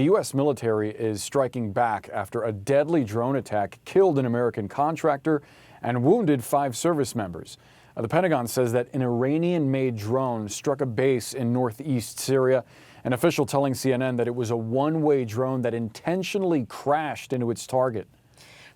U.S. military is striking back after a deadly drone attack killed an American contractor and wounded 5 service members. The Pentagon says that an Iranian-made drone struck a base in northeast Syria. An official telling CNN that it was a one-way drone that intentionally crashed into its target.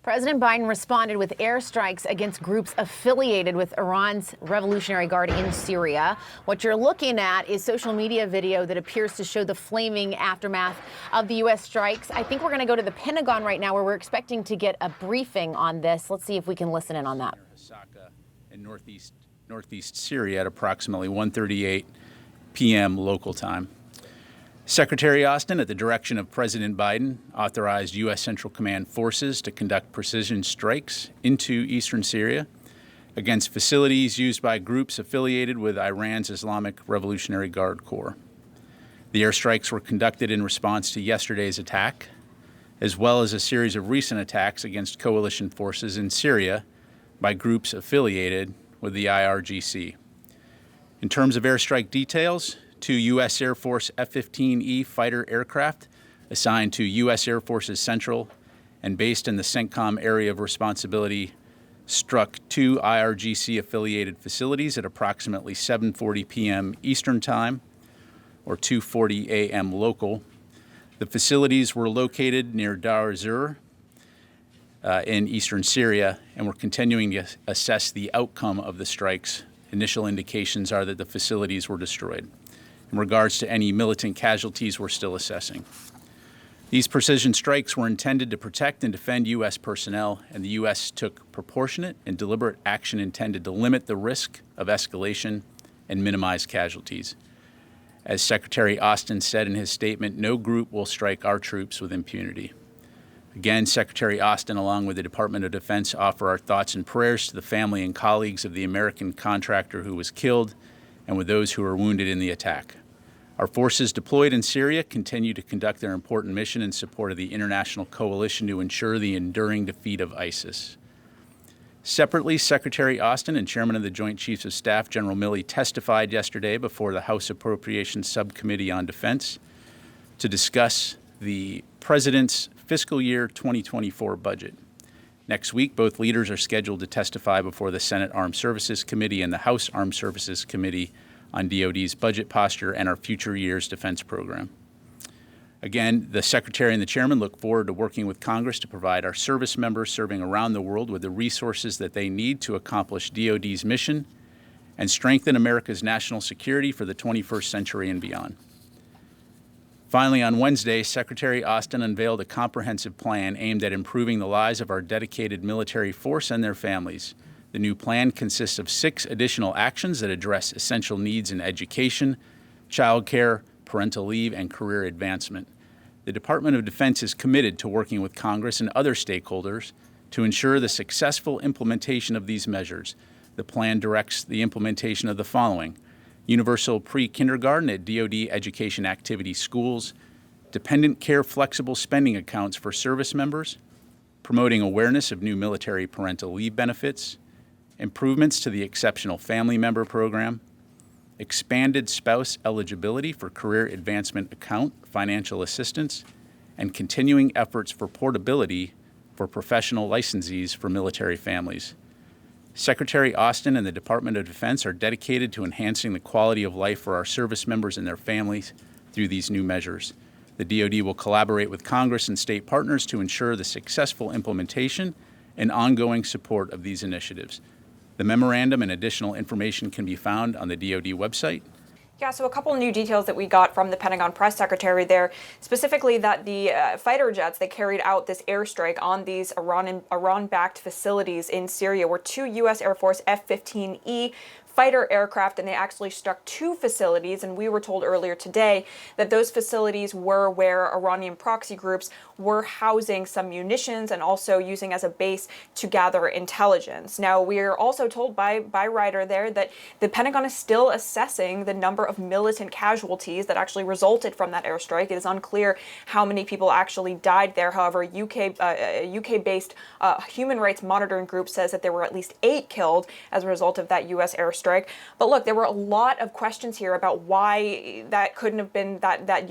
President Biden responded with airstrikes against groups affiliated with Iran's Revolutionary Guard in Syria. What you're looking at is social media video that appears to show the flaming aftermath of the U.S. strikes. I think we're going to go to the Pentagon right now, where we're expecting to get a briefing on this. Let's see if we can listen in on that. Hasaka in northeast Syria at approximately 1:38 p.m. local time. Secretary Austin, at the direction of President Biden, authorized U.S. Central Command forces to conduct precision strikes into eastern Syria against facilities used by groups affiliated with Iran's Islamic Revolutionary Guard Corps. The airstrikes were conducted in response to yesterday's attack, as well as a series of recent attacks against coalition forces in Syria by groups affiliated with the IRGC. In terms of airstrike details, 2 U.S. Air Force F-15E fighter aircraft assigned to U.S. Air Force's Central and based in the CENTCOM area of responsibility struck 2 IRGC-affiliated facilities at approximately 7:40 p.m. Eastern Time, or 2:40 a.m. local. The facilities were located near Dar Zur in eastern Syria, and we're continuing to assess the outcome of the strikes. Initial indications are that the facilities were destroyed. In regards to any militant casualties, we're still assessing. These precision strikes were intended to protect and defend U.S. personnel, and the U.S. took proportionate and deliberate action intended to limit the risk of escalation and minimize casualties. As Secretary Austin said in his statement, no group will strike our troops with impunity. Again, Secretary Austin, along with the Department of Defense, offer our thoughts and prayers to the family and colleagues of the American contractor who was killed and with those who were wounded in the attack. Our forces deployed in Syria continue to conduct their important mission in support of the international coalition to ensure the enduring defeat of ISIS. Separately, Secretary Austin and Chairman of the Joint Chiefs of Staff, General Milley, testified yesterday before the House Appropriations Subcommittee on Defense to discuss the President's fiscal year 2024 budget. Next week, both leaders are scheduled to testify before the Senate Armed Services Committee and the House Armed Services Committee on DoD's budget posture and our future year's defense program. Again, the Secretary and the Chairman look forward to working with Congress to provide our service members serving around the world with the resources that they need to accomplish DoD's mission and strengthen America's national security for the 21st century and beyond. Finally, on Wednesday, Secretary Austin unveiled a comprehensive plan aimed at improving the lives of our dedicated military force and their families. The new plan consists of 6 additional actions that address essential needs in education, childcare, parental leave, and career advancement. The Department of Defense is committed to working with Congress and other stakeholders to ensure the successful implementation of these measures. The plan directs the implementation of the following: universal pre-kindergarten at DoD education activity schools, dependent care flexible spending accounts for service members, promoting awareness of new military parental leave benefits, improvements to the Exceptional Family Member Program, expanded spouse eligibility for career advancement account financial assistance, and continuing efforts for portability for professional licensees for military families. Secretary Austin and the Department of Defense are dedicated to enhancing the quality of life for our service members and their families through these new measures. The DoD will collaborate with Congress and state partners to ensure the successful implementation and ongoing support of these initiatives. The memorandum and additional information can be found on the DoD website. Yeah, so a couple new details that we got from the Pentagon press secretary there, specifically that the fighter jets that carried out this airstrike on these Iran-backed facilities in Syria were 2 U.S. Air Force F-15E fighter aircraft, and they actually struck 2 facilities, and we were told earlier today that those facilities were where Iranian proxy groups were housing some munitions and also using as a base to gather intelligence. Now, we are also told by Ryder there that the Pentagon is still assessing the number of militant casualties that actually resulted from that airstrike. It is unclear how many people actually died there. However, UK-based human rights monitoring group says that there were at least 8 killed as a result of that U.S. airstrike airstrike. But look, there were a lot of questions here about why that couldn't have been, that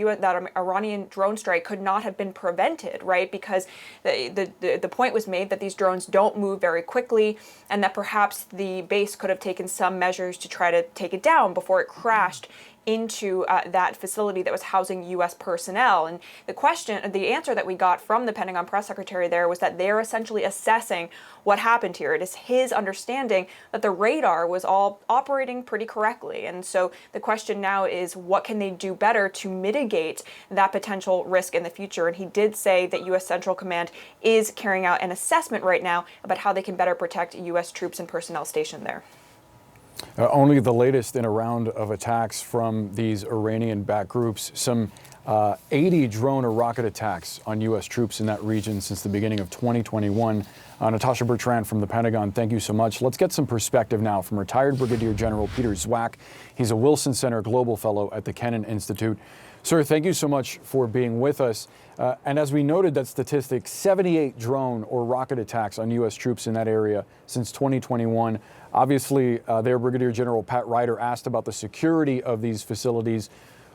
Iranian drone strike could not have been prevented, right? Because the point was made that these drones don't move very quickly, and that perhaps the base could have taken some measures to try to take it down before it crashed into that facility that was housing U.S. personnel. And the answer that we got from the Pentagon press secretary there was that they're essentially assessing what happened here. It is his understanding that the radar was all operating pretty correctly. And so the question now is, what can they do better to mitigate that potential risk in the future? And he did say that U.S. Central Command is carrying out an assessment right now about how they can better protect U.S. troops and personnel stationed there. Only the latest in a round of attacks from these Iranian-backed groups. Some 80 drone or rocket attacks on U.S. troops in that region since the beginning of 2021. Natasha Bertrand from the Pentagon, thank you so much. Let's get some perspective now from retired Brigadier General Peter Zwack. He's a Wilson Center Global Fellow at the Kennan Institute. Sir, thank you so much for being with us. And as we noted that statistic, 78 drone or rocket attacks on U.S. troops in that area since 2021. Obviously, there Brigadier General Pat Ryder asked about the security of these facilities.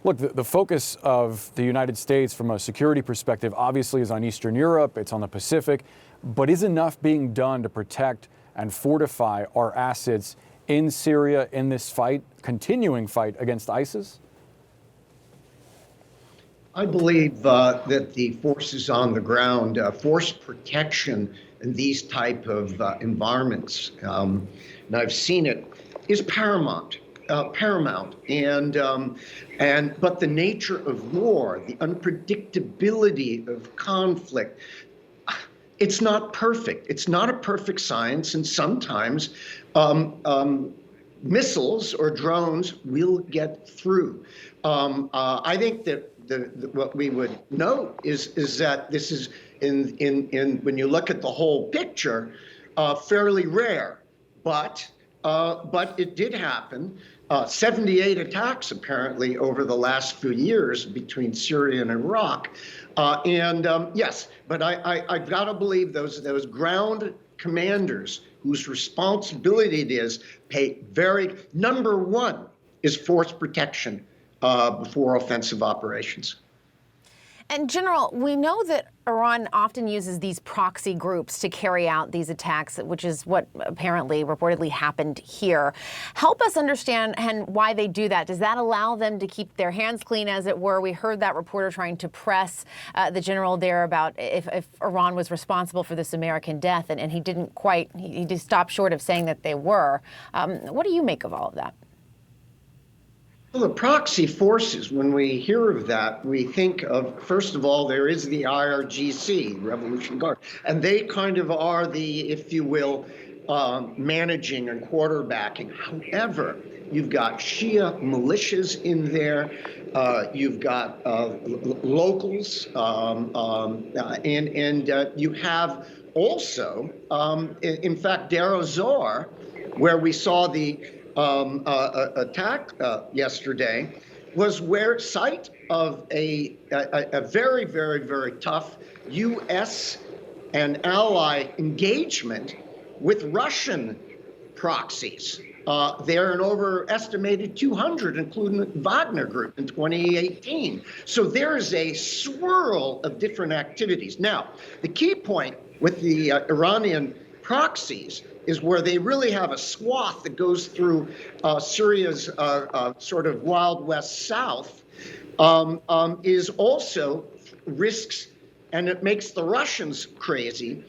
Look, the focus of the United States from a security perspective obviously is on Eastern Europe, it's on the Pacific, but is enough being done to protect and fortify our assets in Syria in this fight, continuing fight against ISIS? I believe that the forces on the ground, force protection in these type of environments, and I've seen it, is paramount. But the nature of war, the unpredictability of conflict, it's not perfect. It's not a perfect science, and sometimes missiles or drones will get through. I think that what we would note is that this is when you look at the whole picture, fairly rare, but it did happen. 78 attacks apparently over the last few years between Syria and Iraq, yes, but I've got to believe those ground commanders whose responsibility it is number one is force protection before offensive operations. And General, we know that Iran often uses these proxy groups to carry out these attacks, which is what apparently reportedly happened here. Help us understand why they do that. Does that allow them to keep their hands clean, as it were? We heard that reporter trying to press the general there about if Iran was responsible for this American death, and he didn't quite, he just stopped short of saying that they were. What do you make of all of that? Well, the proxy forces, when we hear of that, we think of, first of all, there is the IRGC, Revolution Guard, and they kind of are the, if you will, managing and quarterbacking. However, you've got Shia militias in there, you've got locals, and you have also, in fact, Deir ez-Zor, where we saw the attack yesterday, was site of a very, very, very tough U.S. and ally engagement with Russian proxies. There are an overestimated 200, including the Wagner Group in 2018. So there is a swirl of different activities. Now, the key point with the Iranian proxies is where they really have a swath that goes through Syria's sort of Wild West South, is also risks, and it makes the Russians crazy,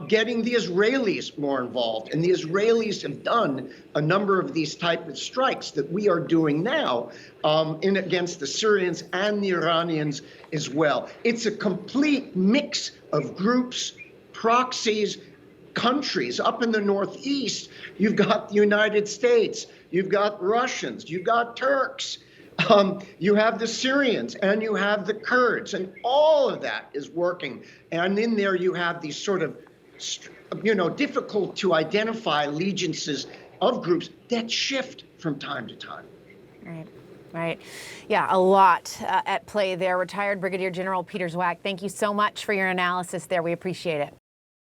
getting the Israelis more involved. And the Israelis have done a number of these type of strikes that we are doing now against the Syrians and the Iranians as well. It's a complete mix of groups, proxies, countries. Up in the Northeast, you've got the United States, you've got Russians, you've got Turks, you have the Syrians, and you have the Kurds, and all of that is working. And in there you have these sort of, difficult to identify allegiances of groups that shift from time to time. Right. Yeah, a lot at play there. Retired Brigadier General Peter Zwack, thank you so much for your analysis there. We appreciate it.